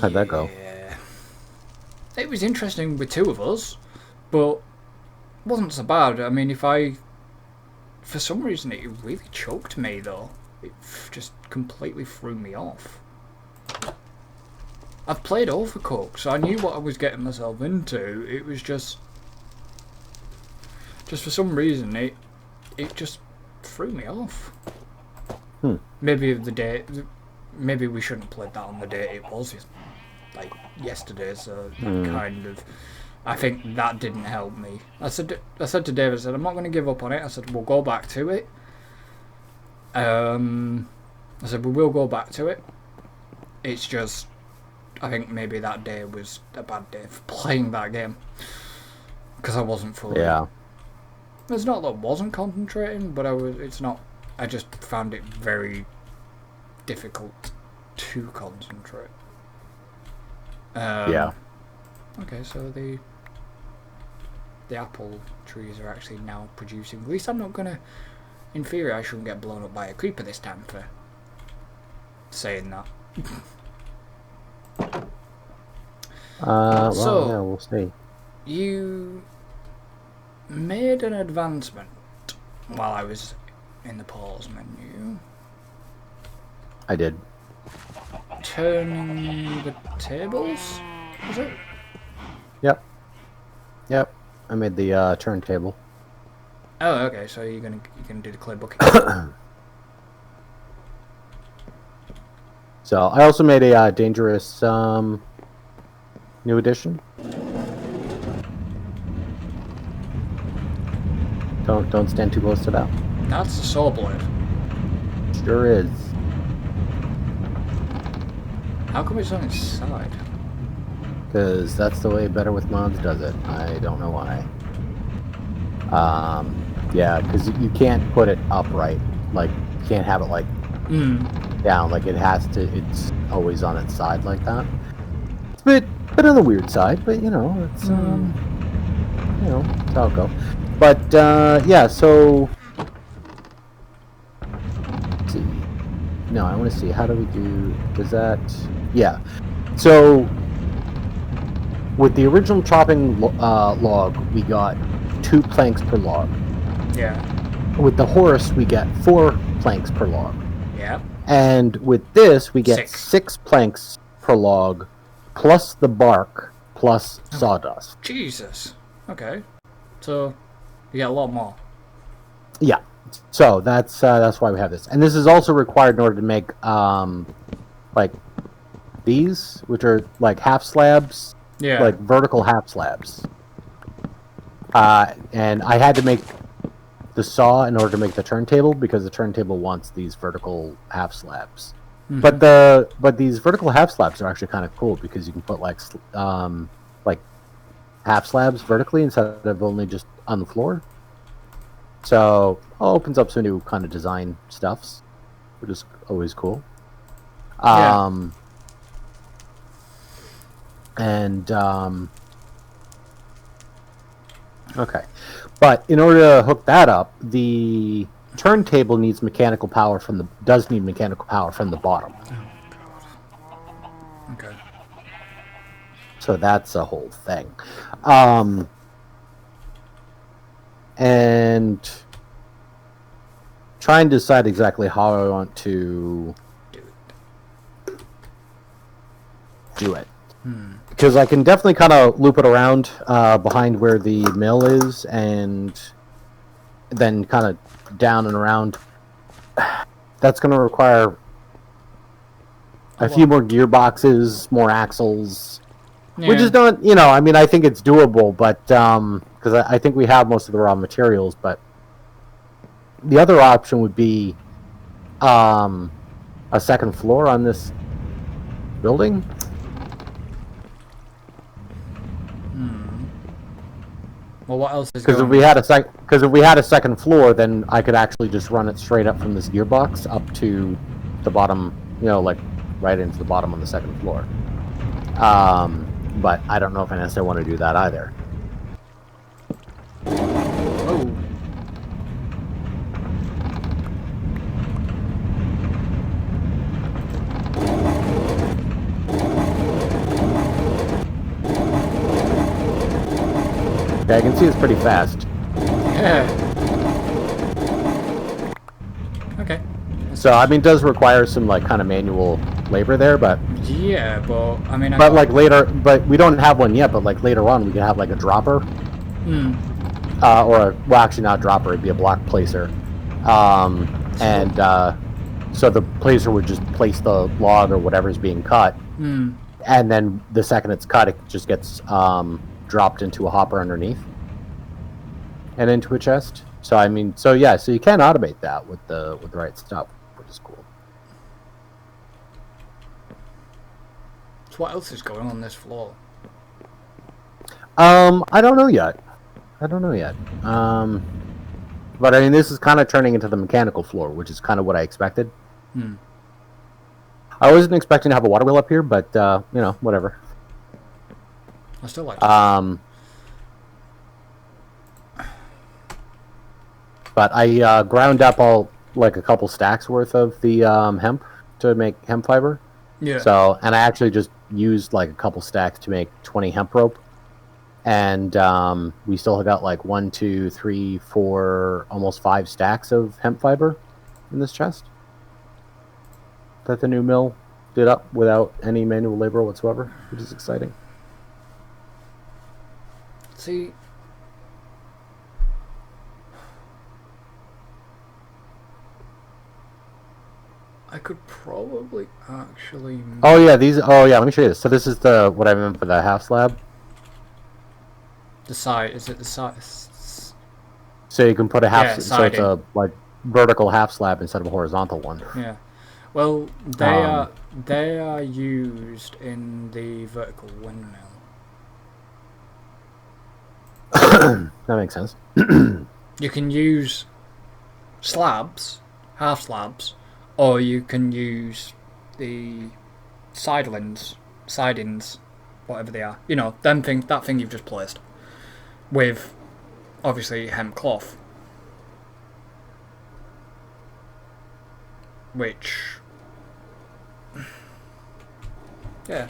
How'd that go? Yeah. It was interesting with two of us, but wasn't so bad. I mean, for some reason, it really choked me though. It just completely threw me off. I've played Overcooked, so I knew what I was getting myself into. It was just for some reason, it just threw me off. Maybe maybe we shouldn't have played that on the day it was like yesterday. So kind of, I think that didn't help me. I said to David, I said I'm not going to give up on it. I said we'll go back to it. I said we will go back to it. It's just, I think maybe that day was a bad day for playing that game because I wasn't fully. Yeah. It's not that I wasn't concentrating, but it's not. I just found it very difficult to concentrate. Yeah. Okay, so the apple trees are actually now producing. At least I'm not gonna. In theory, I shouldn't get blown up by a creeper this time for saying that. Well, So- yeah, we'll see. You made an advancement while I was in the pause menu. I did. Turning the tables? Was it? Yep. I made the turntable. Oh, okay. So you're gonna do the clay bucket. So I also made a dangerous new edition. Don't stand too close to that. That's a saw blade. Sure is. How come it's on its side? Because that's the way Better with Mods does it. I don't know why. Yeah, because you can't put it upright. Like, you can't have it, like, down. Like, it's always on its side like that. It's a bit on the weird side, but, you know, it's, that's how it goes. But, yeah, so... Let's see. No, I want to see. How do we do... Does that... Yeah. So... With the original chopping log, we got 2 planks per log. Yeah. With the horse, we get 4 planks per log. Yeah. And with this, we get 6. 6 planks per log, plus the bark, plus sawdust. Jesus. Okay. So you get a lot more. Yeah. So that's why we have this. And this is also required in order to make like these, which are like half slabs. Yeah. Like vertical half slabs. And I had to make the saw in order to make the turntable because the turntable wants these vertical half slabs. Mm-hmm. But these vertical half slabs are actually kind of cool because you can put like half slabs vertically instead of only just on the floor. So it opens up some new kind of design stuffs, which is always cool. Yeah. Okay, but in order to hook that up, the turntable needs mechanical power does need mechanical power from the bottom. Okay. So that's a whole thing. And trying to decide exactly how I want to do it. Because I can definitely kind of loop it around behind where the mill is and then kind of down and around. That's going to require a few more gearboxes, more axles, which is not, I mean, I think it's doable, but because I think we have most of the raw materials, but the other option would be a second floor on this building. Well, what else is Because if we had a second floor, then I could actually just run it straight up from this gearbox up to the bottom, like right into the bottom on the second floor. But I don't know if I necessarily want to do that either. Oh. Yeah, I can see it's pretty fast. Yeah. Okay. So I mean, it does require some like kind of manual labor there, but Yeah, but I mean, but like later, but we don't have one yet. But like later on, we can have like a dropper, or well, actually not a dropper. It'd be a block placer, and so the placer would just place the log or whatever is being cut, and then the second it's cut, it just gets dropped into a hopper underneath and into a chest. So I mean, so yeah, so you can automate that with the right stuff, which is cool. So what else is going on this floor? I don't know yet. But I mean, this is kind of turning into the mechanical floor, which is kind of what I expected. I wasn't expecting to have a water wheel up here, but you know, whatever. I still like it. But I ground up all like a couple stacks worth of the hemp to make hemp fiber. Yeah. So, and I actually just used like a couple stacks to make 20 hemp rope. And we still got like 1, 2, 3, 4, almost 5 stacks of hemp fiber in this chest that the new mill did up without any manual labor whatsoever, which is exciting. See, I could probably actually. Oh yeah, these. Oh yeah, let me show you this. So this is the what I meant for the half slab. The side, is it the side? So you can put a half. Yeah, so it's a like vertical half slab instead of a horizontal one. Yeah. Well, they are used in the vertical windmill. That makes sense. You can use slabs, half slabs, or you can use the sidings, whatever they are. You know, that thing you've just placed, with obviously hemp cloth, which, yeah.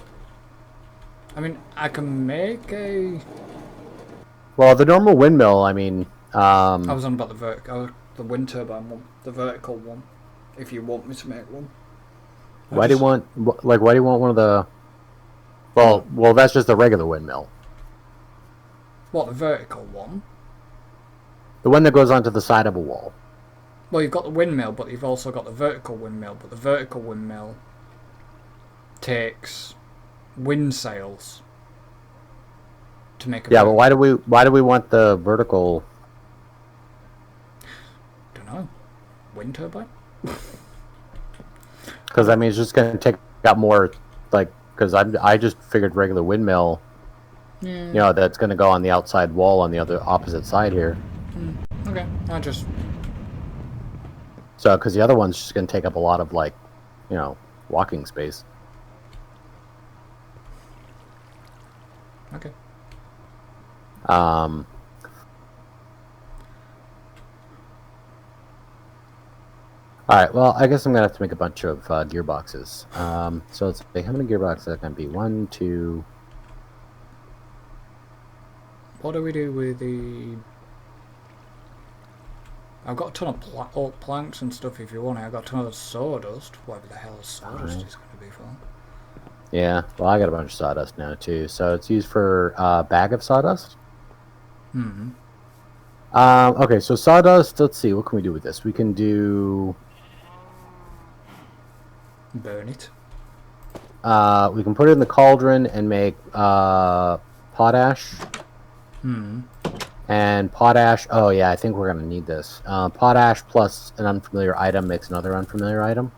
I mean, I can make a. Well, the normal windmill, I mean... I was on about the wind turbine one, the vertical one, if you want me to make one. Why do you want one of the... Well, that's just the regular windmill. What, the vertical one? The one that goes onto the side of a wall. Well, you've got the windmill, but you've also got the vertical windmill, but the vertical windmill takes wind sails to make a... Yeah, but why do we want the vertical? Don't know. Wind turbine? Because I mean, it's just going to take out more, like, because I just figured regular windmill. You know, that's going to go on the outside wall on the opposite side here. Okay, I just... So, because the other one's just going to take up a lot of, like, you know, walking space. Okay. Alright, well, I guess I'm going to have to make a bunch of gearboxes. So let's see, how many gearboxes that can be? 1, 2... What do we do with the... I've got a ton of oak planks and stuff if you want it. I've got a ton of sawdust, whatever the hell sawdust is going to be for. Yeah, well, I got a bunch of sawdust now, too. So it's used for a bag of sawdust. Okay, so sawdust, let's see, what can we do with this? We can do... Burn it. We can put it in the cauldron and make potash. And potash, oh yeah, I think we're going to need this. Potash plus an unfamiliar item makes another unfamiliar item.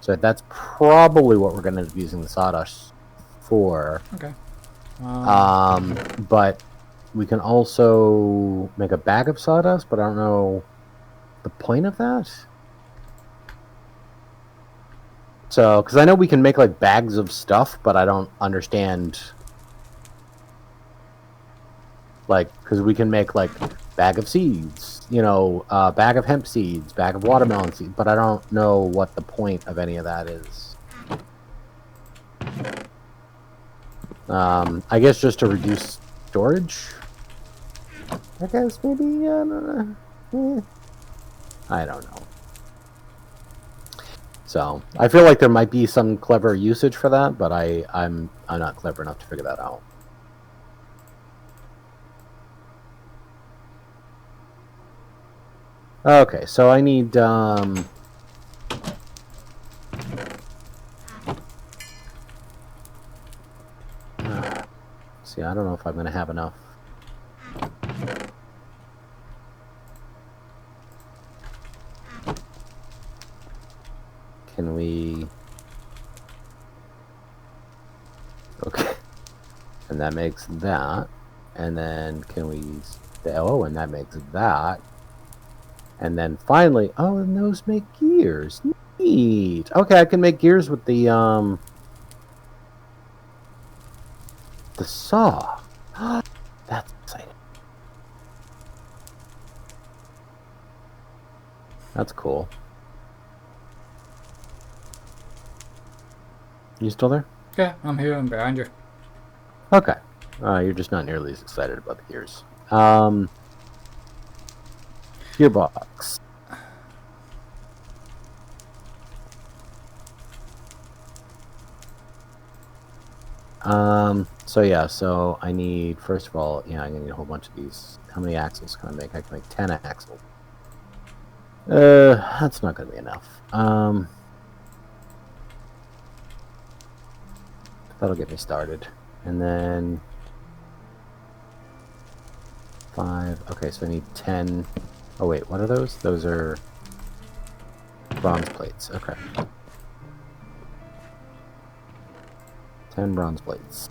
So that's probably what we're going to be using the sawdust for. Okay. But we can also make a bag of sawdust, but I don't know the point of that. So, because I know we can make like bags of stuff, but I don't understand. Like, because we can make like bag of seeds, you know, bag of hemp seeds, bag of watermelon seeds, but I don't know what the point of any of that is. I guess just to reduce storage. I guess maybe, I don't know. So, I feel like there might be some clever usage for that, but I'm not clever enough to figure that out. Okay, so I need, see, I don't know if I'm going to have enough. Can we... Okay. And that makes that. And then can we... Oh, and that makes that. And then finally... Oh, and those make gears. Neat. Okay, I can make gears with the saw. That's exciting. That's cool. You still there? Yeah, I'm here. I'm behind you. Okay. You're just not nearly as excited about the gears. Gearbox. So yeah, so I need, first of all, I'm gonna need a whole bunch of these. How many axles can I make? I can make 10 axles. That's not gonna be enough. That'll get me started. And then 5. Okay, so I need 10. Oh wait, what are those? Those are bronze plates. Okay. 10 bronze plates.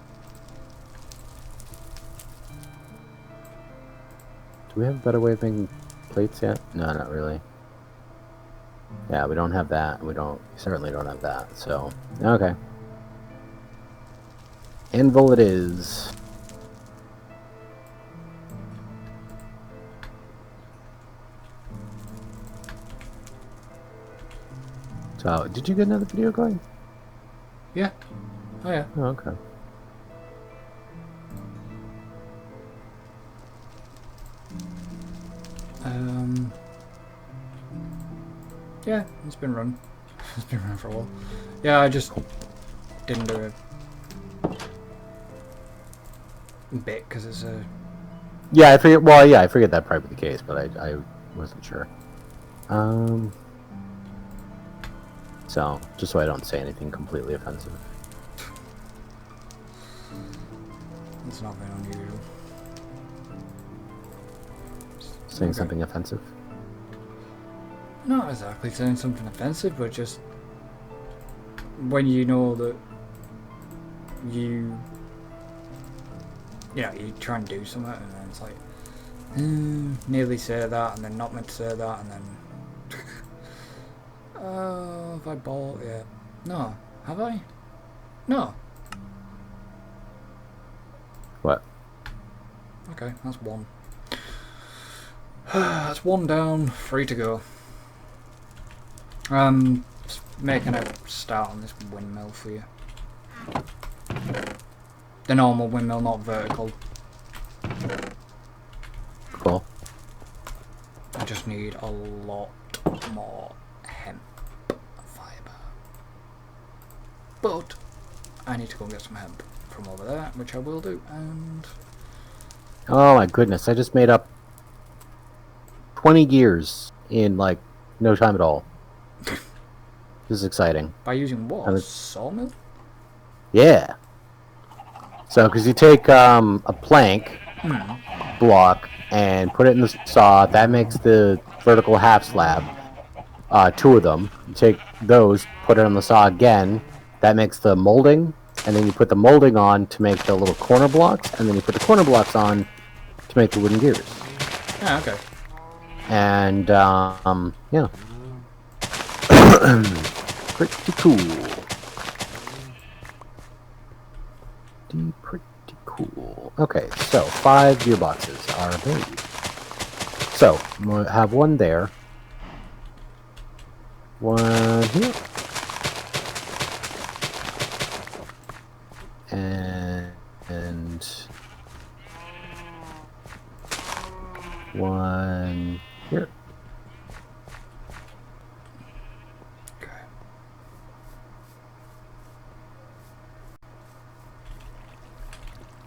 Do we have a better way of making plates yet? No, not really. Yeah, we don't have that. We certainly don't have that. So, okay. Anvil it is. So, did you get another video going? Yeah. Oh, yeah. Oh, okay. Yeah, it's been run. It's been run for a while. Yeah, I just didn't do a bit because it's a... Yeah, I figured. Well, yeah, I figured that probably be the case, but I wasn't sure. So, just so I don't say anything completely offensive. It's not very unusual. Saying Okay. something offensive? Not exactly saying something offensive, but just when you know that you try and do something and then it's like, nearly say that and then not meant to say that and then have I bought yet? No. Have I? No. What? Okay, that's one. That's one down, 3 to go. Just making a start on this windmill for you. The normal windmill, not vertical. Cool. I just need a lot more hemp fibre. But I need to go and get some hemp from over there, which I will do, and... Oh my goodness, I just made up 20 gears in, like, no time at all. This is exciting. By using what? And Sawmill? Yeah. So, because you take a plank block and put it in the saw, that makes the vertical half slab. 2 of them. You take those, put it on the saw again, that makes the molding, and then you put the molding on to make the little corner blocks, and then you put the corner blocks on to make the wooden gears. Ah, okay. And, yeah. Pretty cool. Pretty cool. Okay, so 5 gearboxes are made. So, we'll have one there. One here. And one here. Okay.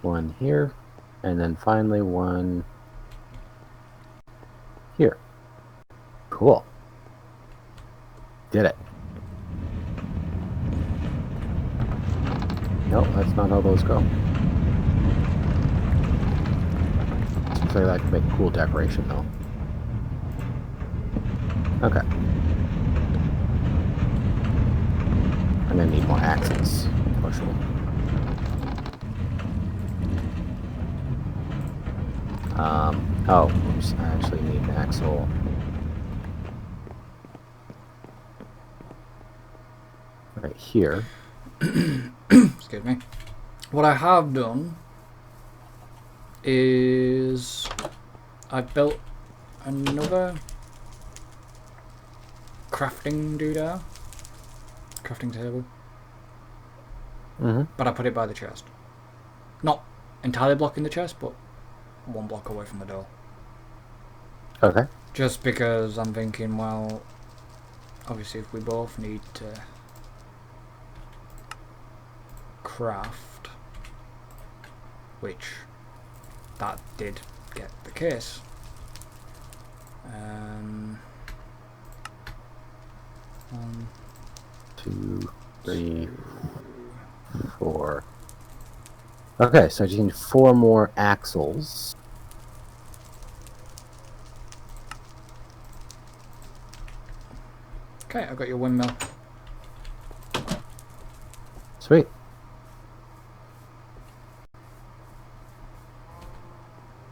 One here, and then finally one here. Cool. Did it. Nope, that's not how those go. Seems like that could make a cool decoration, though. Okay. I'm gonna need more axes, for sure. Oh, oops, I actually need an axle. Right here. Excuse me. What I have done is I've built another crafting doodah, crafting table, but I put it by the chest. Not entirely blocking the chest, but one block away from the door. Okay. Just because I'm thinking, well, obviously if we both need to craft, which that did get the case. 1, 2, 3, 4. Okay, so I just need 4 more axles. Okay, I got your windmill. Sweet.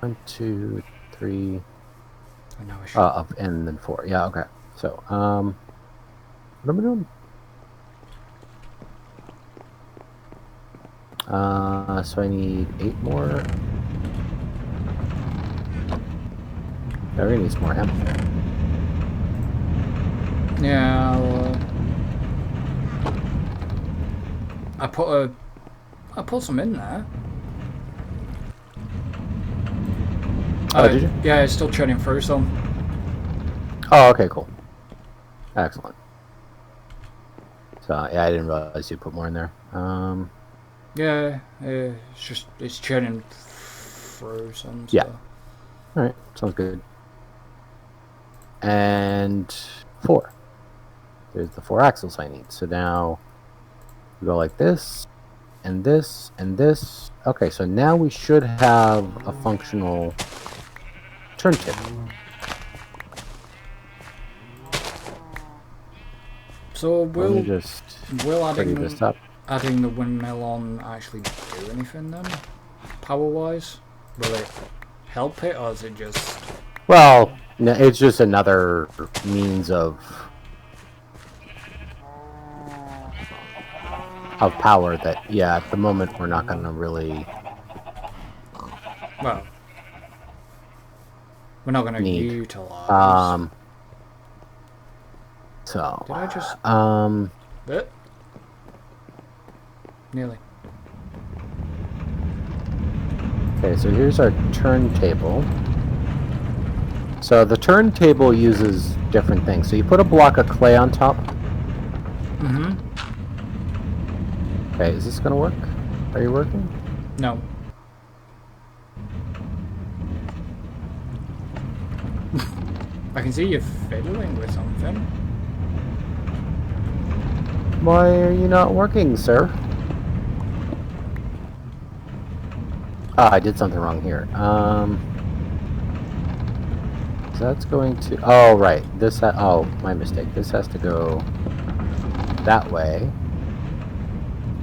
1, 2, 3. I know I should. Up and then 4. Yeah. Okay. So, what am I doing? So I need 8 more. I really need some more ammo. Yeah, I put some in there. Oh, did you? Yeah, it's still churning through some. Oh, okay, cool. Excellent. So, yeah, I didn't realize you put more in there. Yeah, it's churning through some. Yeah. So. Alright, sounds good. And 4. There's the 4 axles I need. So now we go like this, and this, and this. Okay, so now we should have a functional turntable. So will just adding this up. adding the windmill on actually do anything then, power wise? Will it help it, or is it just? Well, no, it's just another means of power that, yeah, at the moment we're not gonna really. Well, we're not gonna need. utilize. So. Did I just? Nearly. Okay, so here's our turntable. So the turntable uses different things. So you put a block of clay on top. Mm-hmm. Okay, is this gonna work? Are you working? No. I can see you fiddling with something. Why are you not working, sir? Ah, I did something wrong here. So that's going to... Oh, right. This... Oh, my mistake. This has to go that way.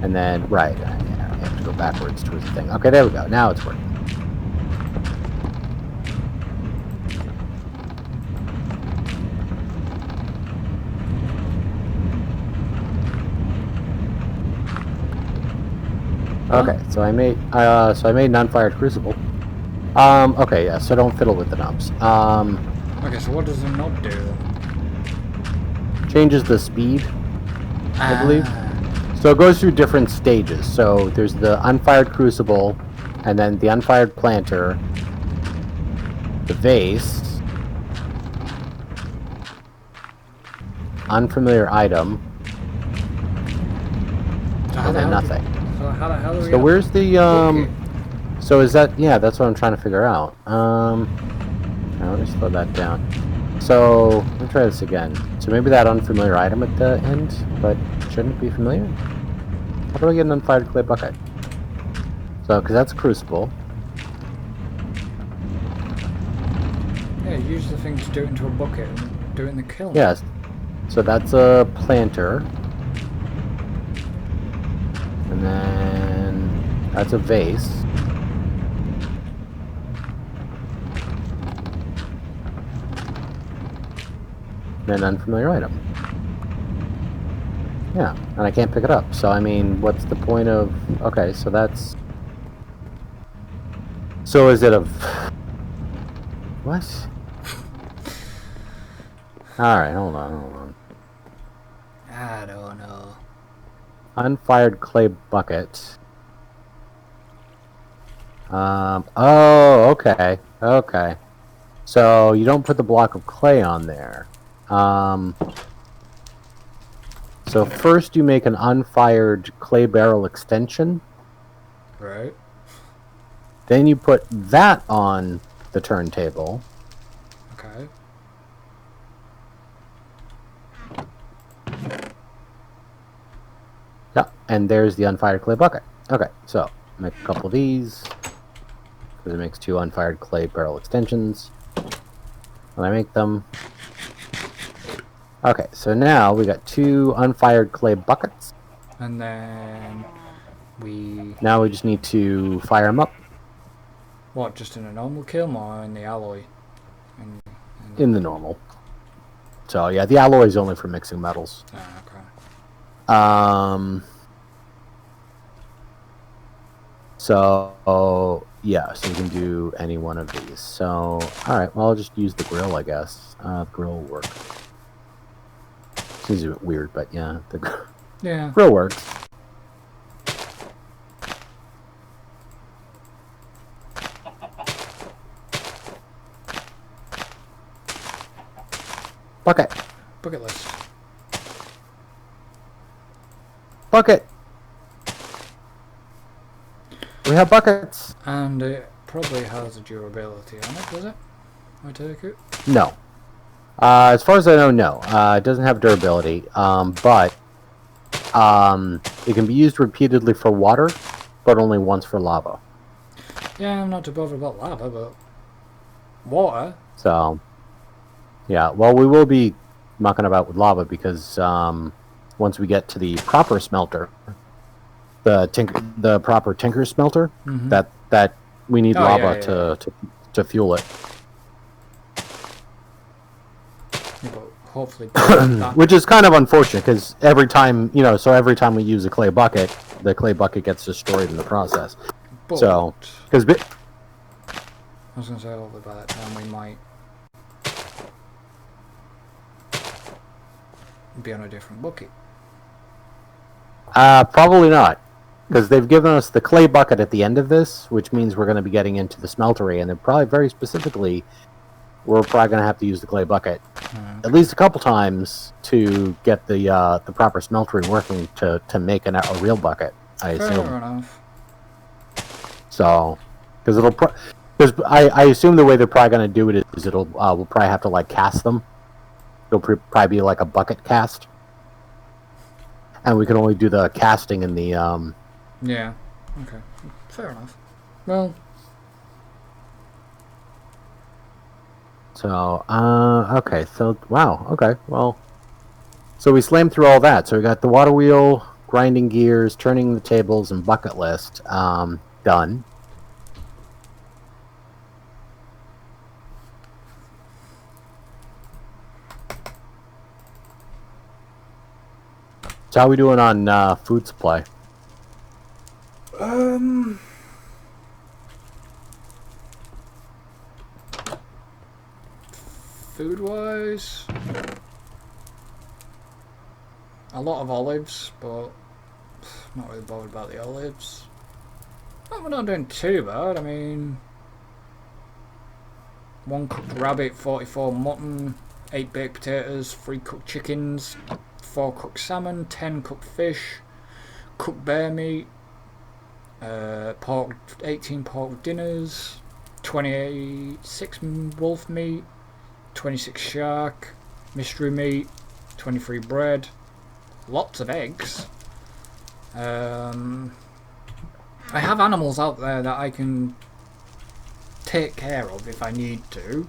And then... Right. Yeah, I have to go backwards towards the thing. Okay, there we go. Now it's working. Okay, so I made an unfired crucible. Okay, yeah, so don't fiddle with the knobs. Okay, so what does the knob do? Changes the speed, I believe. So it goes through different stages. So there's the unfired crucible, and then the unfired planter, the vase. Unfamiliar item. And then nothing. So how the hell are we? So where's the Okay. So is that, yeah, that's what I'm trying to figure out. Now let me slow that down. So let me try this again. So maybe that unfamiliar item at the end, but shouldn't it be familiar? How do I get an unfired clay bucket? So, because that's a crucible. Yeah, use the thing to do it into a bucket and do it in the kiln. Yes. So that's a planter. And then that's a vase. An unfamiliar item. Yeah, and I can't pick it up. So, I mean, what's the point of... Okay, so that's... So is it a... What? Alright, hold on. I don't know. Unfired clay bucket. Oh, okay. Okay. So, you don't put the block of clay on there. So first you make an unfired clay barrel extension. Right. Then you put that on the turntable. Okay. Yeah, and there's the unfired clay bucket. Okay, so make a couple of these. Because it makes 2 unfired clay barrel extensions. When I make them. Okay, so now we got 2 unfired clay buckets. And then we... Now we just need to fire them up. What, just in a normal kiln or in the alloy? In the normal. So yeah, the alloy is only for mixing metals. Ah, okay. So yeah, so we can do any one of these. So alright, well I'll just use the grill, I guess. The grill will work. Seems a bit weird, but yeah, the grill works. Bucket. Bucket list. Bucket. We have buckets. And it probably has a durability on it, does it? I take it? No. As far as I know, no. It doesn't have durability, but it can be used repeatedly for water, but only once for lava. Yeah, I'm not too bothered about lava, but water. So, yeah. Well, we will be mucking about with lava because once we get to the proper smelter, the proper tinker smelter, that we need lava to fuel it. Yeah, but hopefully, which is kind of unfortunate because every time every time we use a clay bucket, the clay bucket gets destroyed in the process. But, so, because I was gonna say, hopefully by that time we might be on a different bucket. probably not, because they've given us the clay bucket at the end of this, which means we're going to be getting into the smeltery, and they're probably very specifically. We're probably going to have to use the clay bucket at least a couple times to get the proper smeltery working to make a real bucket, I assume. Fair enough. So, because I assume the way they're probably going to do it is we'll probably have to like cast them. It'll probably be like a bucket cast, and we can only do the casting in the Yeah. Okay. Fair enough. Well. So, okay, so, wow, okay, well, so we slammed through all that. So we got the water wheel, grinding gears, turning the tables, and bucket list, done. So how are we doing on, food supply? Food-wise, a lot of olives, but not really bothered about the olives. Well, we're not doing too bad. I mean, 1 cooked rabbit, 44 mutton, 8 baked potatoes, 3 cooked chickens, 4 cooked salmon, 10 cooked fish, cooked bear meat, pork, 18 pork dinners, 26 wolf meat, 26 shark, mystery meat, 23 bread, lots of eggs. I have animals out there that I can take care of if I need to.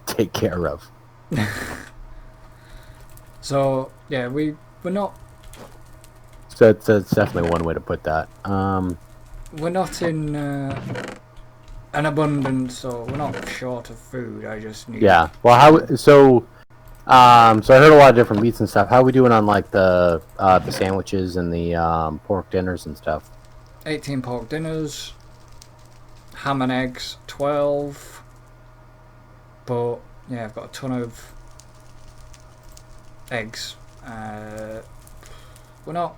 Take care of. So yeah, we're not. So it's definitely one way to put that. We're not in an abundance, so we're not short of food. I just need. Yeah. Well, so I heard a lot of different meats and stuff. How are we doing on like the sandwiches and the pork dinners and stuff? 18 pork dinners, ham and eggs, 12. But yeah, I've got a ton of eggs. We're not.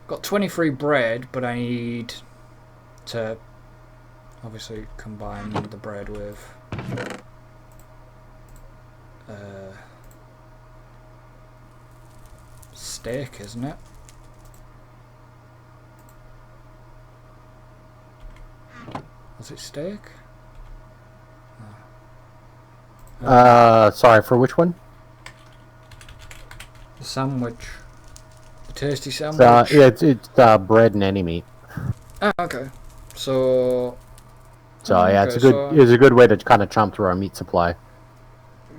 Got 23 bread, but I need to obviously combine the bread with steak, isn't it? Was it steak? Sorry, for which one? The sandwich. The tasty sandwich. Yeah, it's bread and any meat. Ah, okay. So yeah, okay, it's a good way to kind of chomp through our meat supply.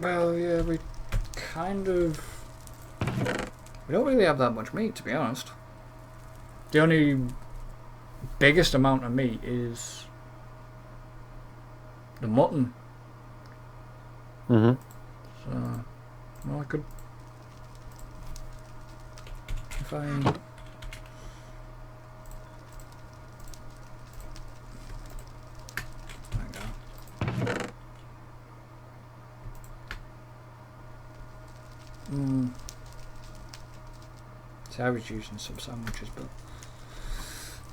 Well, yeah, we don't really have that much meat, to be honest. The only biggest amount of meat is the mutton. Mm-hmm. So, well, I could, if I. See, I was using some sandwiches, but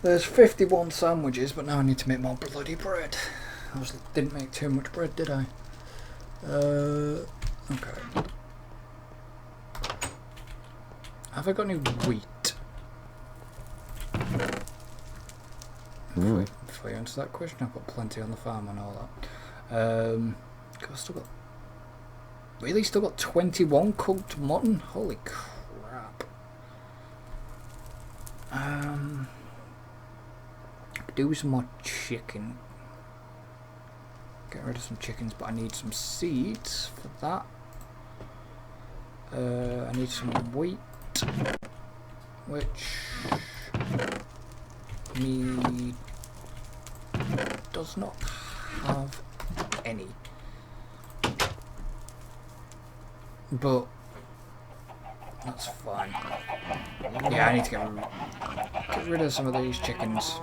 there's 51 sandwiches, but now I need to make more bloody bread. Didn't make too much bread, did I? Okay. Have I got any wheat? Before you answer that question, I've got plenty on the farm and all that. I've still got 21 cooked mutton? Holy crap. I could do some more chicken. Get rid of some chickens, but I need some seeds for that. I need some wheat, which me does not have any. But that's fine. Yeah, I need to get rid of some of these chickens.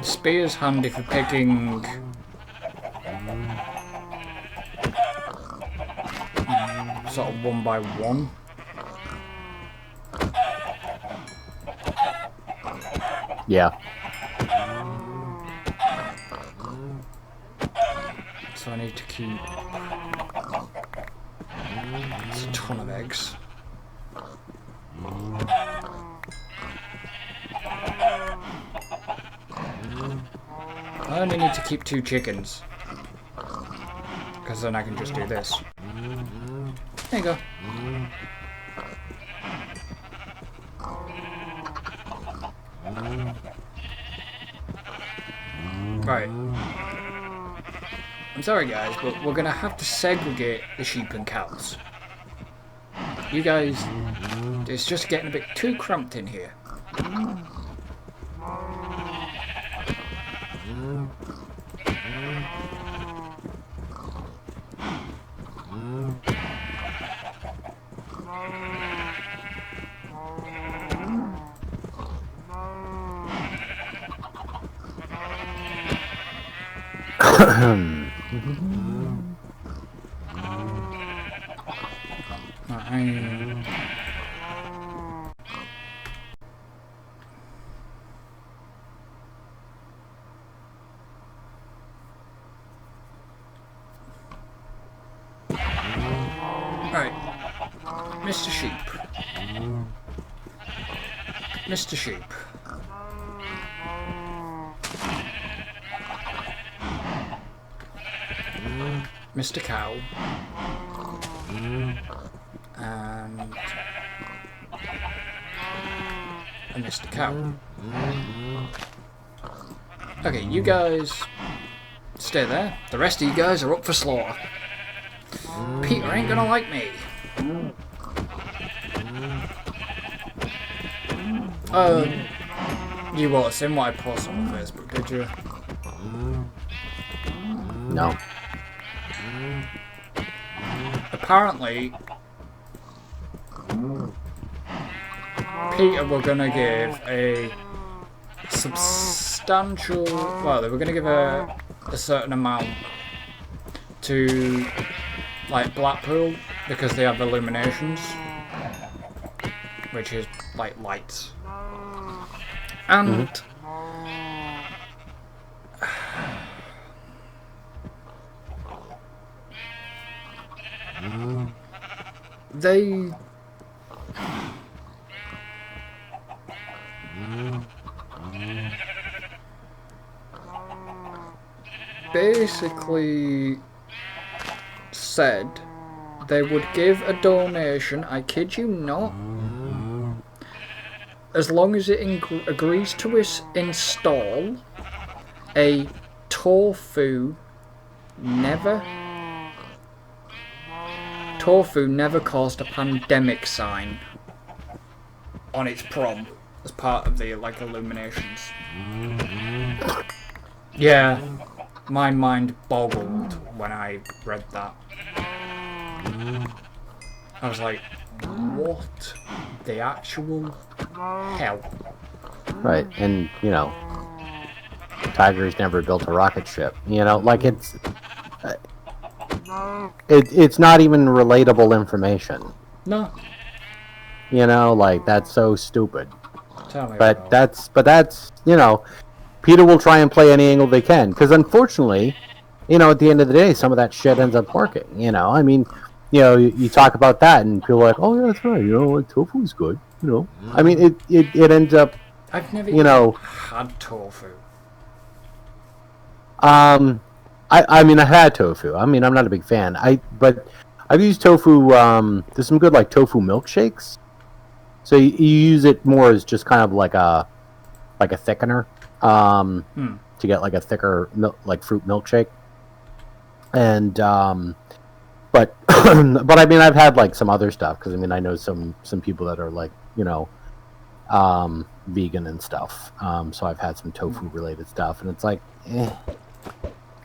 Spear's handy for picking sort of one by one. Yeah. So I need to keep. It's a ton of eggs. I only need to keep 2 chickens. Because then I can just do this. There you go. Right. I'm sorry guys, but we're gonna have to segregate the sheep and cows. You guys, it's just getting a bit too cramped in here. fine. Right, Mr. Sheep. Mr. Sheep. Mr. Cow. And Mr. Cow. Okay, you guys stay there. The rest of you guys are up for slaughter. Peter ain't gonna like me. You won't have seen what I posted on Facebook, did you? No. Apparently, Peter were gonna give a substantial. Well, they were gonna give a certain amount to like Blackpool because they have illuminations, which is like lights, and they basically said they would give a donation, I kid you not, as long as it agrees to install a tofu never caused a pandemic sign on its prom as part of the like illuminations. Yeah, my mind boggled when I read that. I was like, what the actual hell? Right, and you know, Tiger's never built a rocket ship. You know, like it's not even relatable information. No. You know, like that's so stupid. Tell me But about that's you know, Peter will try and play any angle they can because unfortunately, you know, at the end of the day, some of that shit ends up working. You know, I mean, you know, you talk about that and people are like, oh yeah, that's right. You know, like tofu's good. You know, I mean, it ends up. I've never had tofu. I mean, I had tofu. I mean, I'm not a big fan. But I've used tofu. There's some good like tofu milkshakes. So you use it more as just kind of like a thickener to get like a thicker like fruit milkshake. And but but I mean, I've had like some other stuff because I mean I know some people that are like vegan and stuff. So I've had some tofu related stuff, and it's like,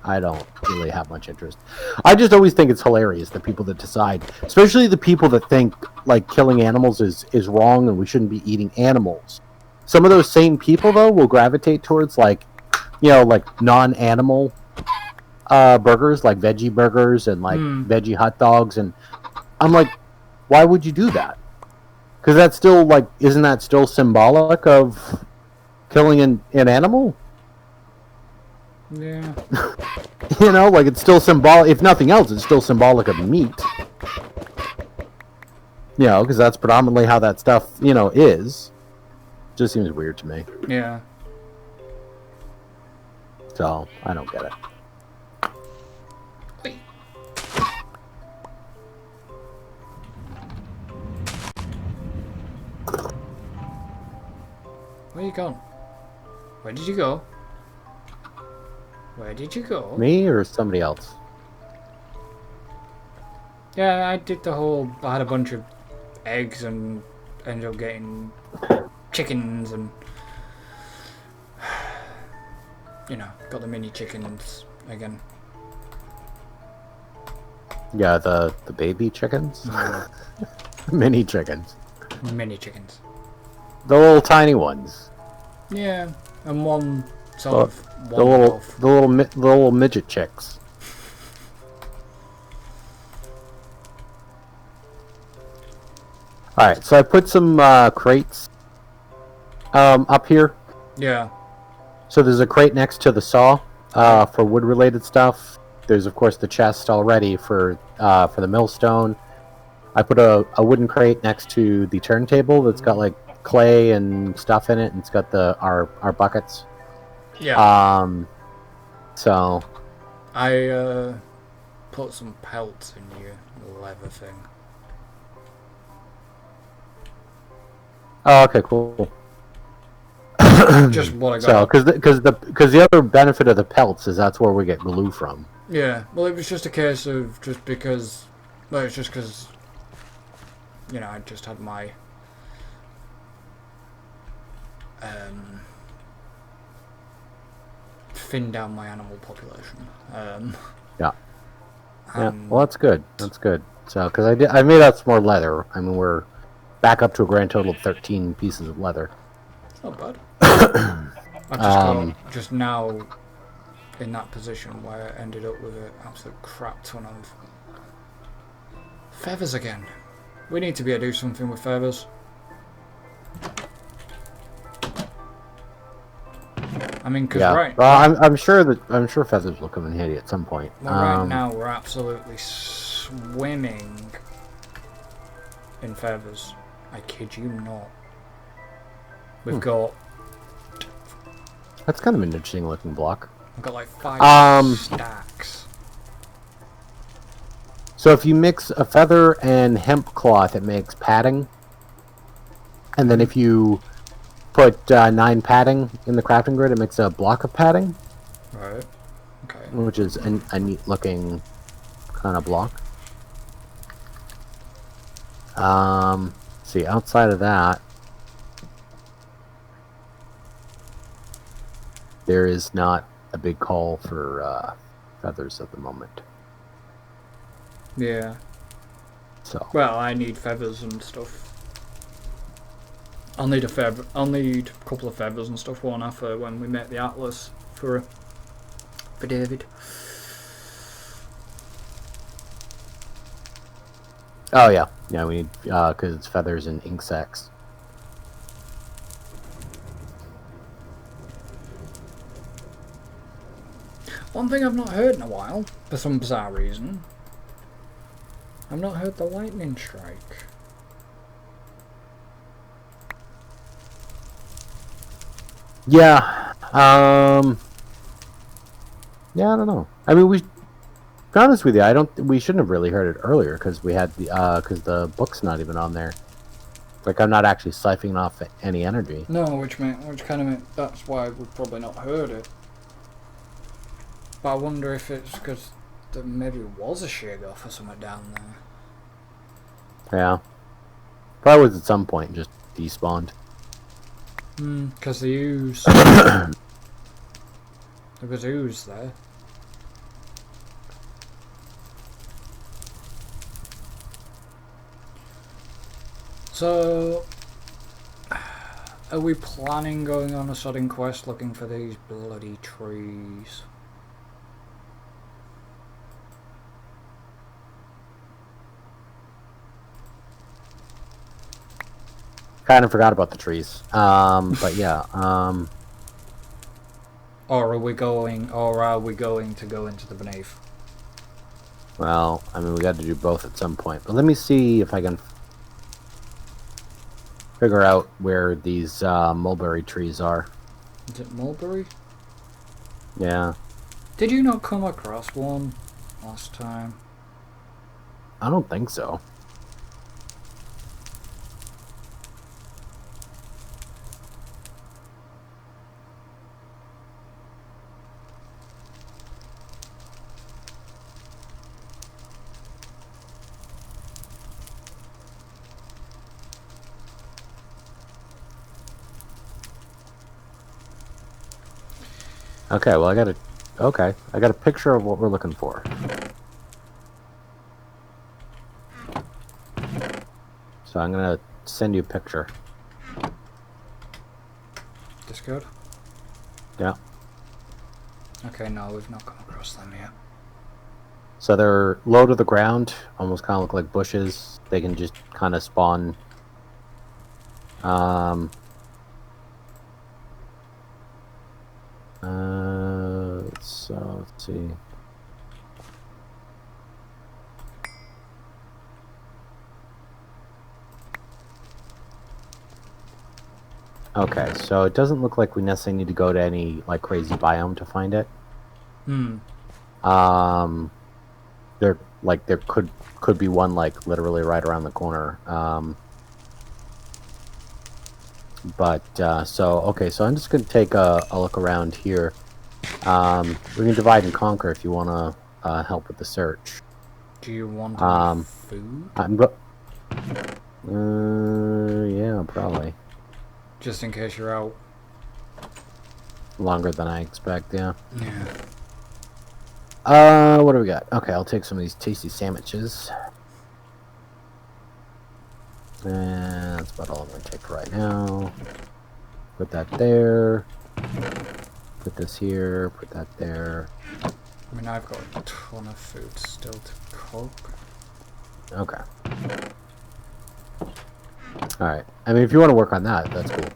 I don't really have much interest. I just always think it's hilarious the people that decide, especially the people that think like killing animals is wrong and we shouldn't be eating animals. Some of those same people though will gravitate towards like, you know, like non-animal burgers, like veggie burgers and like veggie hot dogs, and I'm like, why would you do that? Because that's still like, isn't that still symbolic of killing an animal? Yeah. You know, like it's still symbolic. If nothing else, it's still symbolic of meat. You know, because that's predominantly how that stuff, you know, is. Just seems weird to me. Yeah. So I don't get it. Where you gone? Where did you go? Where did you go? Me or somebody else? Yeah, I did the whole. I had a bunch of eggs and ended up getting chickens and. You know, got the mini chickens again. Yeah, the baby chickens? Mini chickens. Mini chickens. The little tiny ones. Yeah, and one sort of. The little midget chicks. Alright, so I put some crates up here. Yeah. So there's a crate next to the saw for wood-related stuff. There's, of course, the chest already for the millstone. I put a wooden crate next to the turntable that's got, like, clay and stuff in it, and it's got our buckets. Yeah. So... I put some pelts in your leather thing. Oh, okay, cool. Just what I got. So, because the other benefit of the pelts is that's where we get glue from. Yeah, well, it was just a case of just because, well, it's just because, you know, I just had my thin down my animal population. Yeah. Yeah. Well, that's good. That's good. So, because I made out some more leather. I mean, we're back up to a grand total of 13 pieces of leather. It's not bad. I've just got just now in that position where I ended up with an absolute crap ton of feathers again. We need to be able to do something with feathers. I mean, because well, I'm sure feathers will come in handy at some point. Well, right now we're absolutely swimming in feathers. I kid you not. We've got. That's kind of an interesting looking block. I've got like 5 stacks. So if you mix a feather and hemp cloth, it makes padding. And then if you put 9 padding in the crafting grid, it makes a block of padding. Right. Okay. Which is a neat looking kind of block. See, outside of that, there is not a big call for feathers at the moment. Yeah. So. Well, I need feathers and stuff. I'll need a couple of feathers and stuff, won't I, for when we make the atlas for David. Oh yeah, yeah. We need because it's feathers and ink sacs. One thing I've not heard in a while, for some bizarre reason, I've not heard the lightning strike. Yeah. Yeah, I don't know. I mean, to be honest with you, we shouldn't have really heard it earlier because we had because the book's not even on there. Like, I'm not actually siphoning off any energy. No, which kind of meant that's why we've probably not heard it. But I wonder if it's because there maybe was a shake-off or something down there. Yeah. Probably was at some point, just despawned. Because the ooze. There was ooze there. So, are we planning going on a sudden quest looking for these bloody trees? Kind of forgot about the trees. But yeah. Or are we going to go into the beneath? Well, I mean, we got to do both at some point. But let me see if I can figure out where these mulberry trees are. Is it mulberry? Yeah. Did you not come across one last time? I don't think so. Okay, well, I got a picture of what we're looking for. So I'm gonna send you a picture. Discord? Yeah. Okay, no, we've not come across them yet. So they're low to the ground, almost kind of look like bushes. They can just kind of spawn Let's see. Okay, so it doesn't look like we necessarily need to go to any like crazy biome to find it. There could be one like literally right around the corner. So I'm just gonna take a look around here. We can divide and conquer if you want to help with the search. Do you want any food? Yeah, probably. Just in case you're out. Longer than I expect, yeah. Yeah. What do we got? Okay, I'll take some of these tasty sandwiches. And that's about all I'm going to take for right now. Put that there. Put this here. Put that there. I mean, I've got a ton of food still to cook. Okay. Alright. I mean, if you want to work on that, that's cool.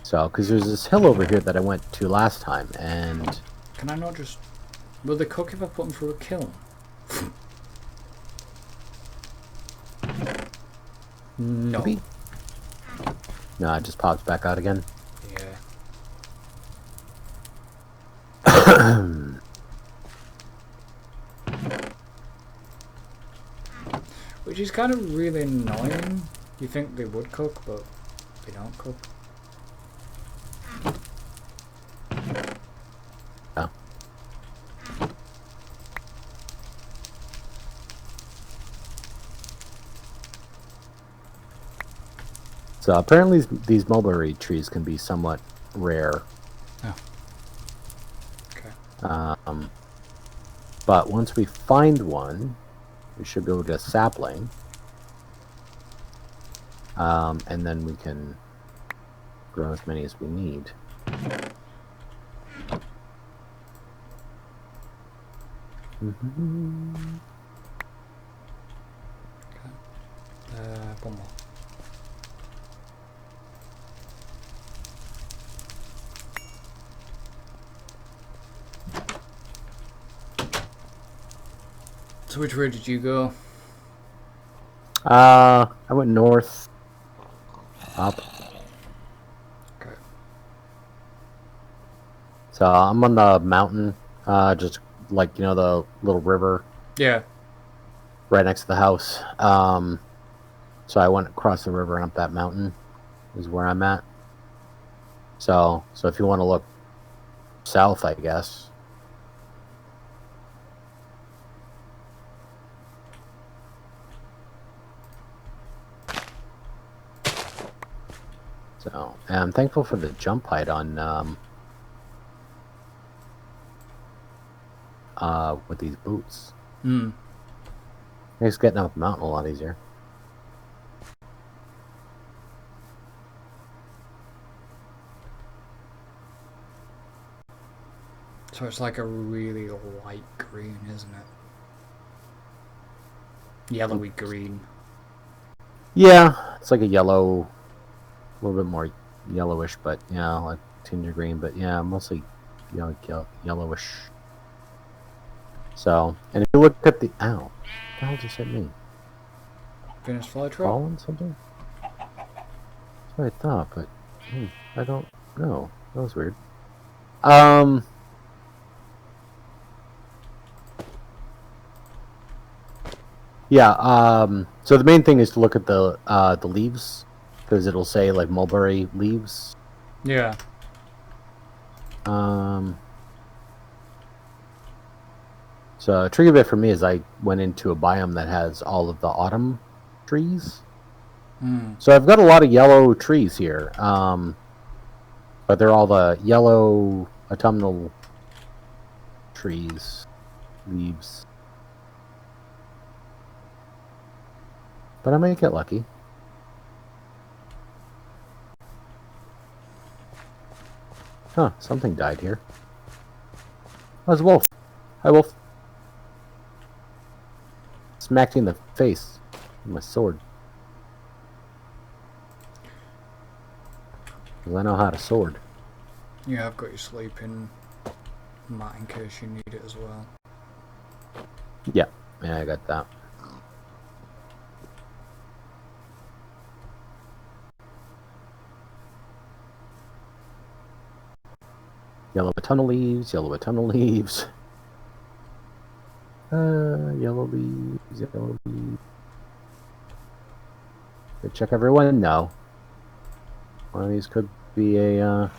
So, because there's this hill over here that I went to last time, and... Can I not just... Will they cook if I put them through a kiln? No. Maybe? No, it just pops back out again. Yeah. Which is kind of really annoying. You think they would cook, but they don't cook. Oh. So apparently these mulberry trees can be somewhat rare. Oh. Okay. But once we find one, we should go to a sapling. And then we can grow as many as we need. One more. So which way did you go? I went north. Up. Okay. So I'm on the mountain, just like, you know, the little river. Yeah. Right next to the house. So I went across the river and up that mountain is where I'm at. So if you want to look south, I guess. So, and I'm thankful for the jump height on with these boots. Makes getting up the mountain a lot easier. So it's like a really light green, isn't it? Yellowy green. Yeah, it's like a yellow, a little bit more yellowish, but yeah, like tinge of green, but yeah, mostly yellowish. So, and if you look at the ow, what the hell just hit me? Finished fly trap? Fallen something? That's what I thought, but I don't know. That was weird. Yeah, so the main thing is to look at the leaves, because it'll say like mulberry leaves. Yeah. So a tricky bit for me is I went into a biome that has all of the autumn trees. So I've got a lot of yellow trees here, but they're all the yellow autumnal trees, leaves. But I might get lucky. Huh, something died here. Oh, it's a wolf. Hi, wolf. Smacked me in the face with my sword. 'Cause I know how to sword. Yeah, I've got your sleeping mat in case you need it as well. Yeah, I got that. Yellow tunnel leaves, yellow tunnel leaves. Yellow leaves, yellow leaves. Did check everyone? No. One of these could be a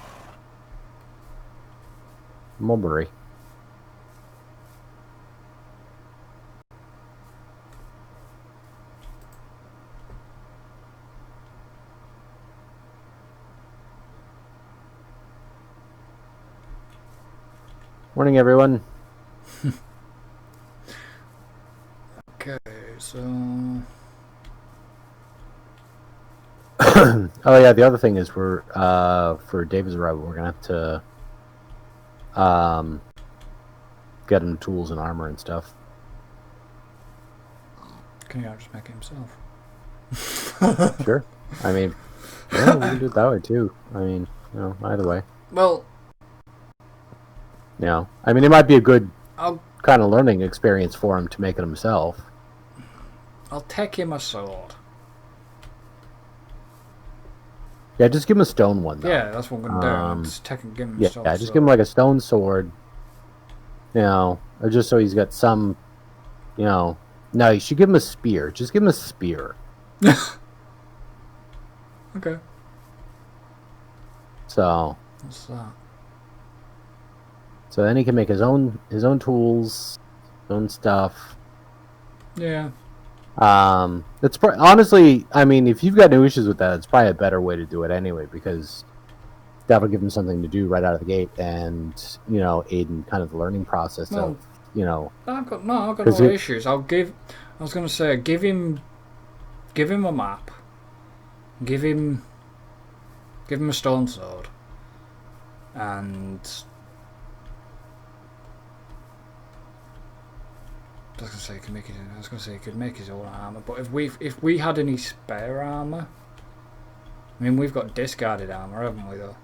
mulberry. Morning, everyone. Okay, so... Oh yeah, the other thing is we're for David's arrival, we're gonna have to get him tools and armor and stuff. Can you not just make it himself? Sure. I mean, yeah, we can do it that way too. I mean, either way. Well, I mean, it might be a good I'll kind of learning experience for him to make it himself. I'll take him a sword. Yeah, just give him a stone one, though. Yeah, that's what I'm gonna do. Just give him a stone just sword. give him like a stone sword. Or just so he's got some, No, you should give him a spear. Just give him a spear. Okay. So. What's that? So then he can make his own tools, his own stuff. Yeah. It's honestly, I mean, if you've got no issues with that, it's probably a better way to do it anyway, because that'll give him something to do right out of the gate, and aid in kind of the learning process of I've got no issues. I was gonna say, give him a map. Give him a stone sword, and I was gonna say he could make his own armor. But if we had any spare armor, I mean, we've got discarded armor, haven't we? Though.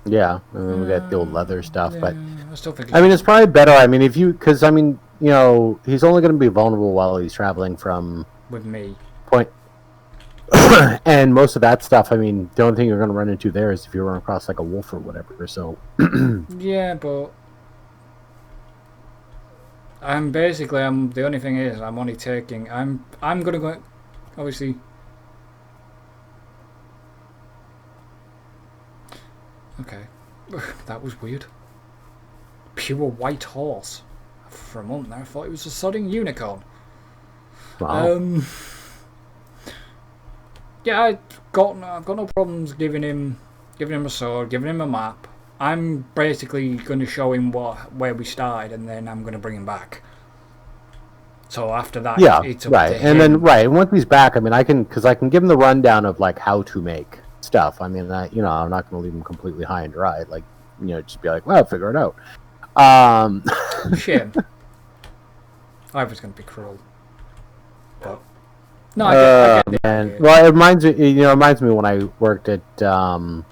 Yeah, I mean, we got the old leather stuff, yeah, but I still think. I mean, it's probably better. I mean, because I mean, he's only going to be vulnerable while he's traveling from with me. Point. And most of that stuff, I mean, the only thing you're going to run into there is if you run across like a wolf or whatever. So. Yeah, but. The only thing is I'm only taking I'm gonna go obviously. Okay. That was weird. Pure white horse. For a moment there I thought it was a sodding unicorn. Wow. Yeah, I've got no problems giving him a sword, giving him a map. I'm basically going to show him where we started, and then I'm going to bring him back. So after that, it's up to him. And then once he's back, I mean, I can give him the rundown of like how to make stuff. I mean, I'm not going to leave him completely high and dry. Like, just be like, well, figure it out. Shame. I was going to be cruel, but no, I get it. Well, it reminds me when I worked at 3Com.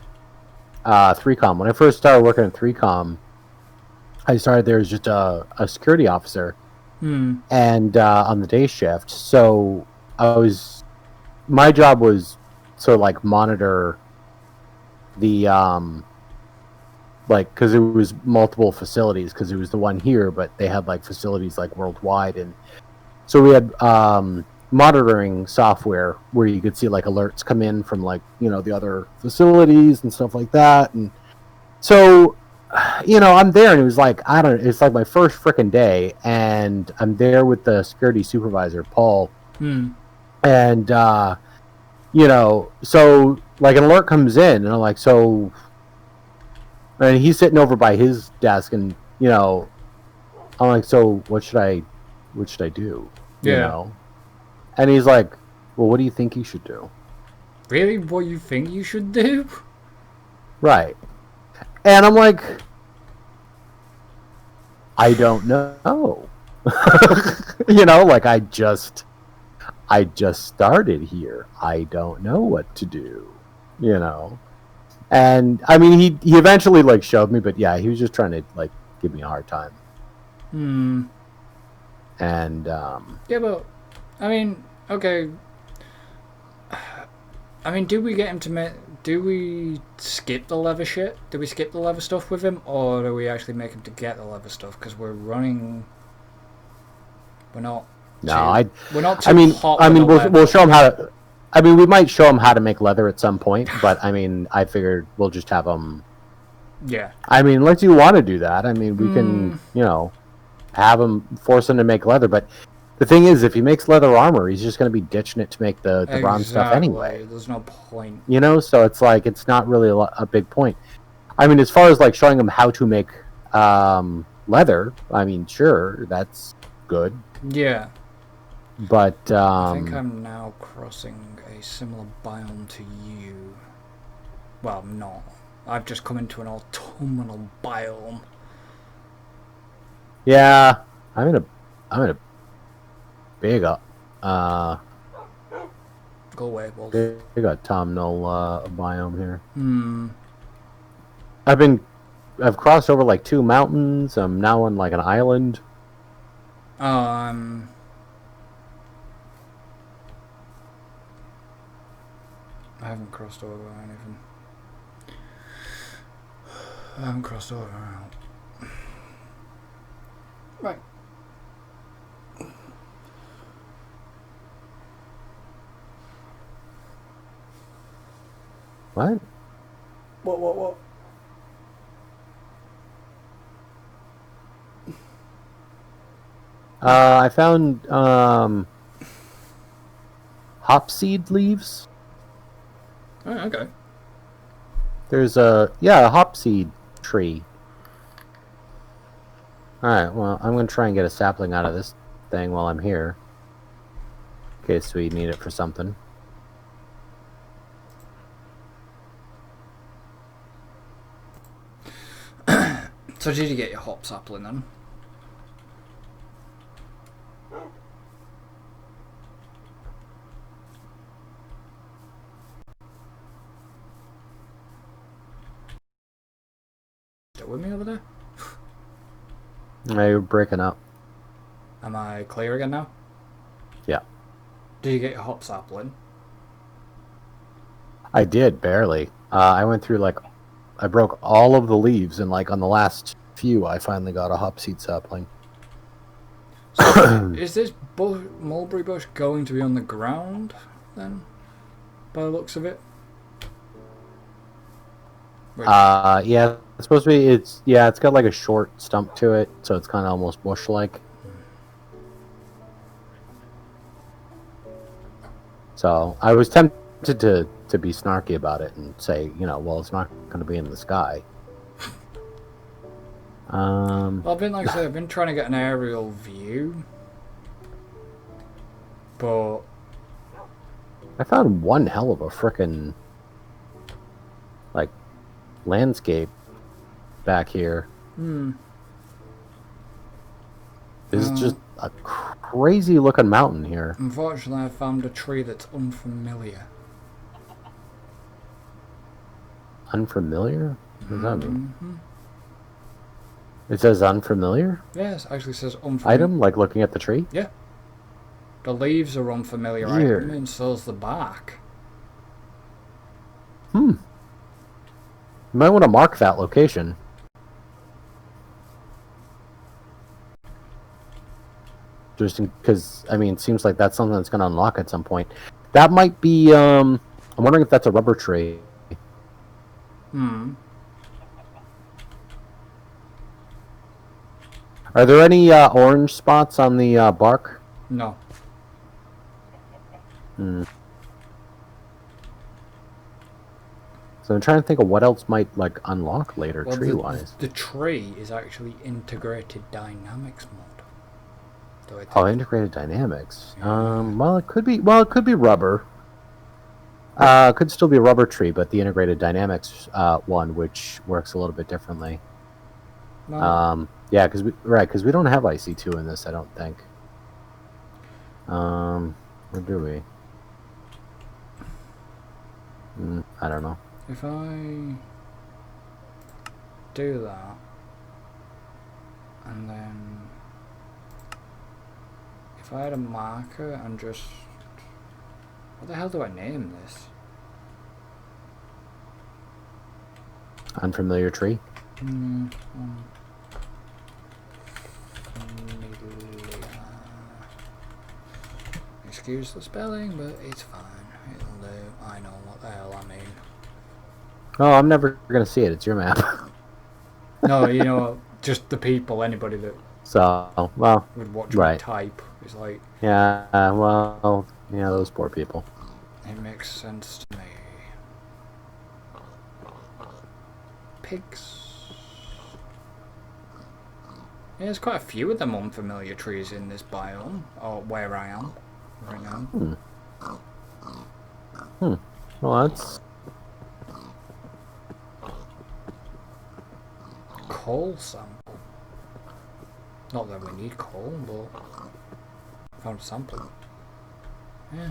When I first started working at 3Com, I started there as just a security officer, and on the day shift. So my job was to like monitor the because it was multiple facilities, because it was the one here, but they had like facilities like worldwide, and so we had monitoring software where you could see like alerts come in from like the other facilities and stuff like that. And so I'm there, and it was like, it's like my first frickin' day, and I'm there with the security supervisor, Paul, and so like an alert comes in, and I'm like, and he's sitting over by his desk, and I'm like, so what should I do? And he's like, well, what do you think you should do? Really? What you think you should do? Right. And I'm like, I don't know. Like, I just started here. I don't know what to do, you know. And I mean, he eventually like showed me, but yeah, he was just trying to like give me a hard time. And Yeah, but I mean, okay. I mean, do we get him to make? Do we skip the leather shit? Do we skip the leather stuff with him, or do we actually make him to get the leather stuff? Because we're running. We're not. no, We're not too I mean, hot. I with mean, the we'll show him how to. I mean, we might show him how to make leather at some point, but I mean, I figured we'll just have him. Yeah. I mean, unless you want to do that, I mean, we can, you know, have him force him to make leather. But the thing is, if he makes leather armor, he's just going to be ditching it to make the bronze stuff anyway. There's no point. You know, so it's like it's not really a big point. I mean, as far as like showing him how to make leather, I mean, sure, that's good. Yeah. But I think I'm now crossing a similar biome to you. Well, I'm not. I've just come into an autumnal biome. Yeah, I'm in a big Go away, Wolf. big autumnal biome here. Hmm. I've crossed over like 2 mountains. I'm now on like an island. I haven't crossed over anything. I haven't crossed over. Right. What? What? I found hopseed leaves. Oh, okay. There's a hopseed tree. Alright, well, I'm going to try and get a sapling out of this thing while I'm here. In case we need it for something. So did you get your hop sapling then? Still with me over there? You're breaking up. Am I clear again now? Yeah. Did you get your hop sapling? I did, barely. I went through like... I broke all of the leaves, and like on the last few, I finally got a hopseed sapling. So is this mulberry bush going to be on the ground then? By the looks of it? Yeah, it's supposed to be. It's got like a short stump to it, so it's kind of almost bush-like. So I was tempted to be snarky about it and say, you know, well, it's not going to be in the sky. Well, I've been trying to get an aerial view, but I found one hell of a frickin' like landscape back here. This is just a crazy looking mountain here. Unfortunately, I found a tree that's unfamiliar. Unfamiliar? What does that mean? It says unfamiliar? Yes, actually says unfamiliar. Item? Like looking at the tree? Yeah. The leaves are unfamiliar Weird. item, and so's the bark. You might want to mark that location. Just because, I mean, it seems like that's something that's going to unlock at some point. That might be, I'm wondering if that's a rubber tree. Are there any orange spots on the bark? No. So I'm trying to think of what else might like unlock later, Well, tree-wise. the tree is actually integrated dynamics mode. Oh, integrated dynamics. Well, it could be. Well, it could be rubber. It could still be a rubber tree, but the integrated dynamics one, which works a little bit differently. No. Yeah, because we don't have IC2 in this, I don't think. Or do we? I don't know. If I do that, and then if I had a marker and just... What the hell do I name this? Unfamiliar tree? Excuse the spelling, but it's fine. It'll do. I know what the hell I mean. Oh, I'm never gonna see it. It's your map. No, you know, just the people, anybody that So, well, would watch right. me type is like... Yeah, well, yeah, those poor people. It makes sense to me. Pigs. Yeah, there's quite a few of them unfamiliar trees in this biome, or where I am right now. Well, that's... Coal sample. Not that we need coal, but found a sample. Yeah.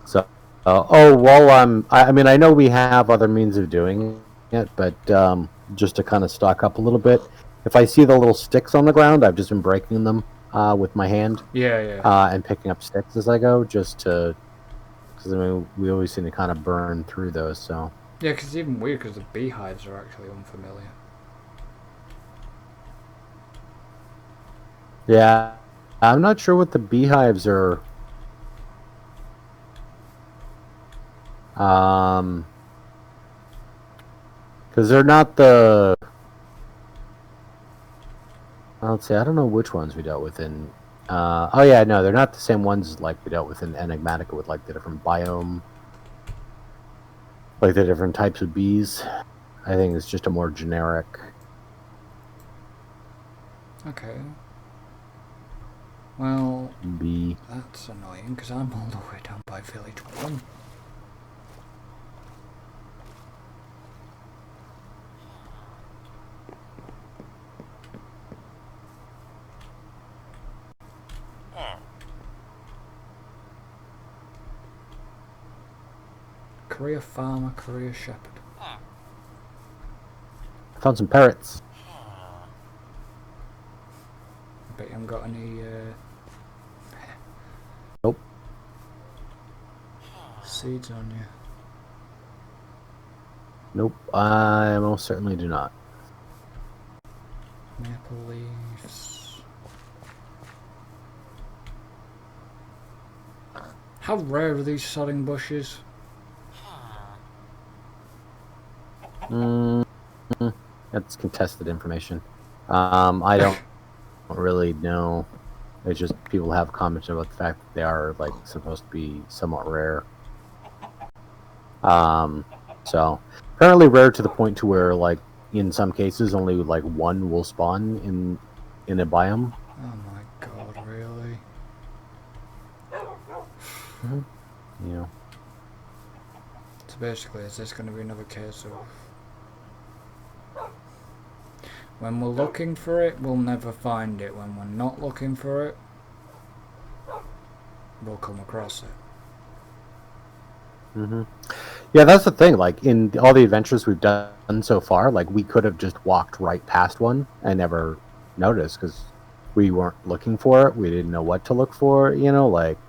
So, I mean, I know we have other means of doing it, but just to kind of stock up a little bit, if I see the little sticks on the ground, I've just been breaking them with my hand. Yeah. And picking up sticks as I go, just to, because I mean, we always seem to kind of burn through those. So. Yeah, because it's even weird because the beehives are actually unfamiliar. Yeah, I'm not sure what the beehives are. Because they're not the... Let's see, I don't know which ones we dealt with in... oh yeah, no, they're not the same ones like we dealt with in Enigmatica with like the different biome... Like the different types of bees. I think it's just a more generic... Okay. Well... Bee. That's annoying because I'm all the way down by village 1. Career farmer, career shepherd. I found some parrots. I bet you haven't got any Nope. seeds on you. Nope, I most certainly do not. Maple leaves. How rare are these sodding bushes? That's contested information. I don't really know. It's just people have commented about the fact that they are like supposed to be somewhat rare. So apparently rare to the point to where like in some cases only like one will spawn in a biome. Oh my god, really? You know. So basically, is this going to be another case of when we're looking for it, we'll never find it. When we're not looking for it, we'll come across it. Yeah, that's the thing. Like in all the adventures we've done so far, like we could have just walked right past one and never noticed because we weren't looking for it. We didn't know what to look for. You know, like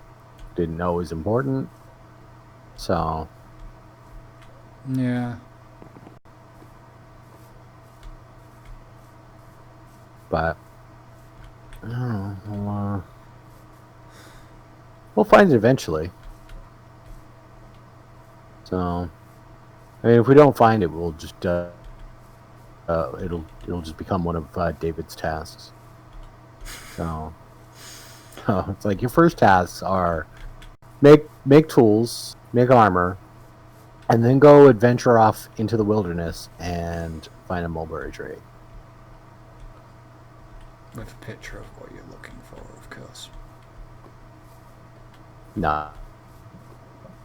didn't know it was important. So. Yeah. But I don't know, we'll find it eventually. So, I mean, if we don't find it, we'll just it'll just become one of David's tasks. So, it's like your first tasks are make tools, make armor, and then go adventure off into the wilderness and find a mulberry tree. With a picture of what you're looking for, of course. Nah.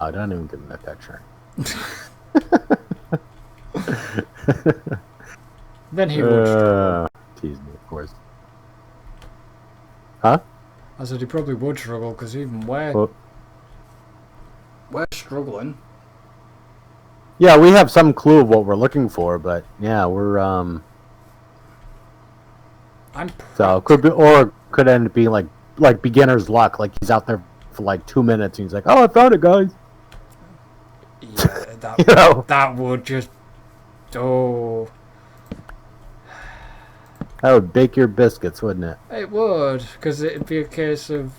I don't even give him that picture. Then he would. Tease me, of course. I said he probably would struggle because even we're struggling. Yeah, we have some clue of what we're looking for, but yeah, we're so could be, or could end up being like beginner's luck. Like he's out there for like 2 minutes and he's like, "Oh, I found it, guys." Yeah, that You know? that would just oh. That would bake your biscuits, wouldn't it? It would, because it'd be a case of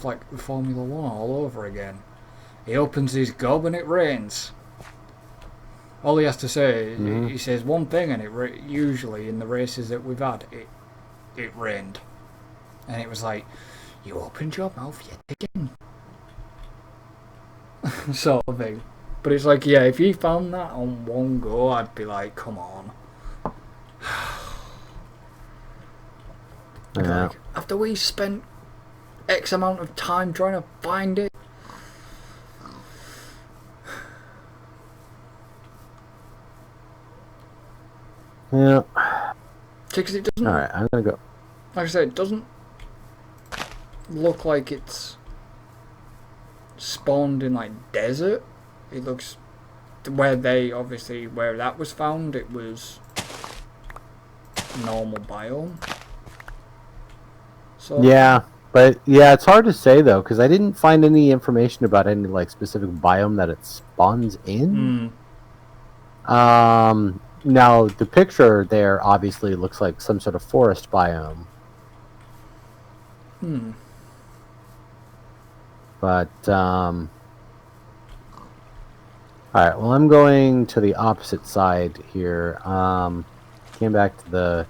like Formula One all over again. He opens his gob and it rains. All he has to say, he says one thing, and usually in the races that we've had, it rained, and it was like, you opened your mouth yet again, sort of thing. But it's like, yeah, if he found that on one go, I'd be like, come on. Yeah. Like, after we spent X amount of time trying to find it. Yeah. Because it doesn't. Alright, I'm gonna go. Like I said, it doesn't look like it's spawned in like desert. It looks where that was found, it was normal biome. So Yeah, but yeah, it's hard to say though because I didn't find any information about any like specific biome that it spawns in. Now the picture there obviously looks like some sort of forest biome. But all right, well I'm going to the opposite side here. Came back to the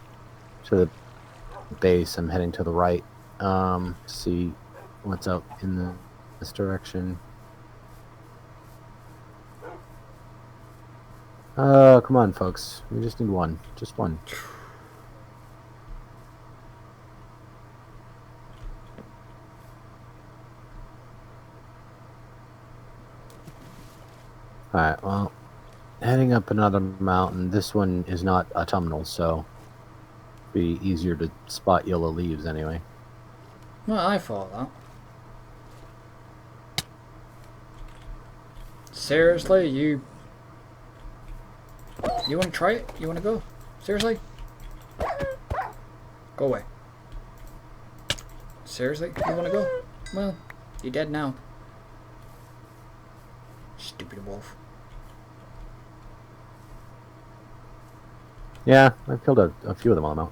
base. I'm heading to the right. See what's out in this direction. Come on, folks. We just need one. Just one. Alright, well, heading up another mountain. This one is not autumnal, so be easier to spot yellow leaves anyway. Well, I thought that. Seriously, you want to try it? You want to go? Seriously? Go away. Seriously? You want to go? Well, you're dead now. Stupid wolf. Yeah, I've killed a few of them all now.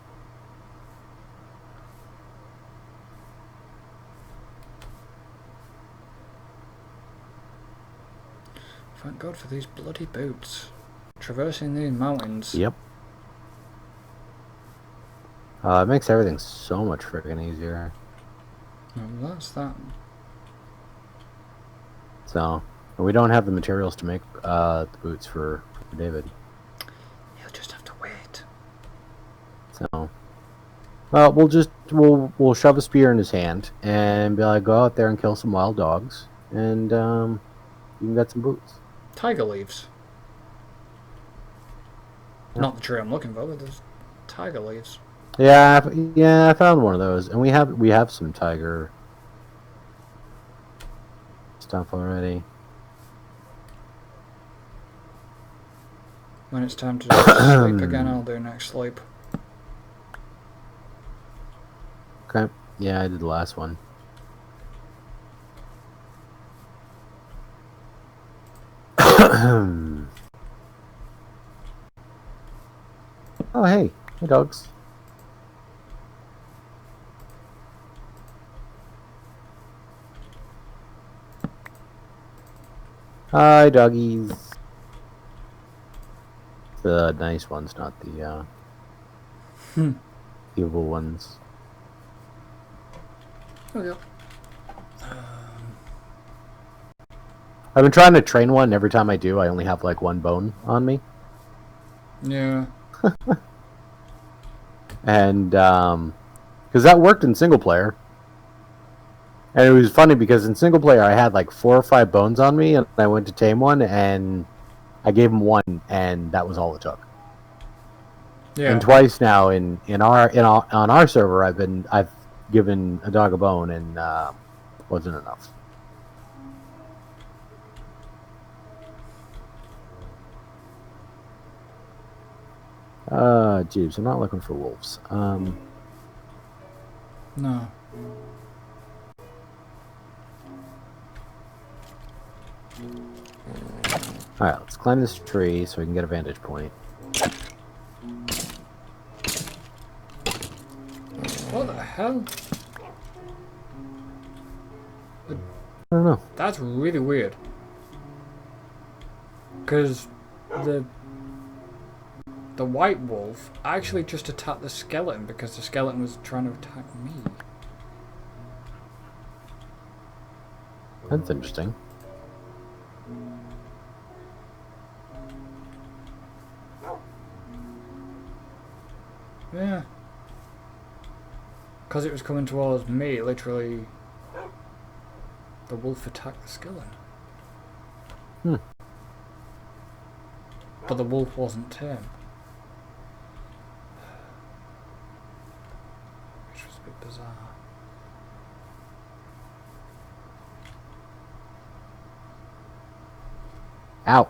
Thank God for these bloody boots. Traversing these mountains. Yep. It makes everything so much freaking easier. Well, that's that. So, we don't have the materials to make the boots for David. He'll just have to wait. So, well, we'll shove a spear in his hand and be like, go out there and kill some wild dogs, and you can get some boots. Tiger leaves. Yep. Not the tree I'm looking for, but there's tiger leaves. Yeah, I found one of those, and we have some tiger stuff already. When it's time to sleep again, I'll do next sleep. Okay. Yeah, I did the last one. Oh, hey dogs. Hi, doggies. The nice ones, not the evil ones. Okay. I've been trying to train one. Every time I do, I only have like one bone on me. Yeah. And because that worked in single player, and it was funny because in single player I had like 4 or 5 bones on me, and I went to tame one, and I gave him one, and that was all it took. Yeah. And twice now on our server, I've given a dog a bone and wasn't enough. Jeeves, I'm not looking for wolves. No. Alright, let's climb this tree so we can get a vantage point. What the hell? I don't know. That's really weird. Because the white wolf actually just attacked the skeleton because the skeleton was trying to attack me. That's interesting. Yeah. Because it was coming towards me, literally, the wolf attacked the skeleton. Hmm. But the wolf wasn't tame. Which was a bit bizarre. Ow.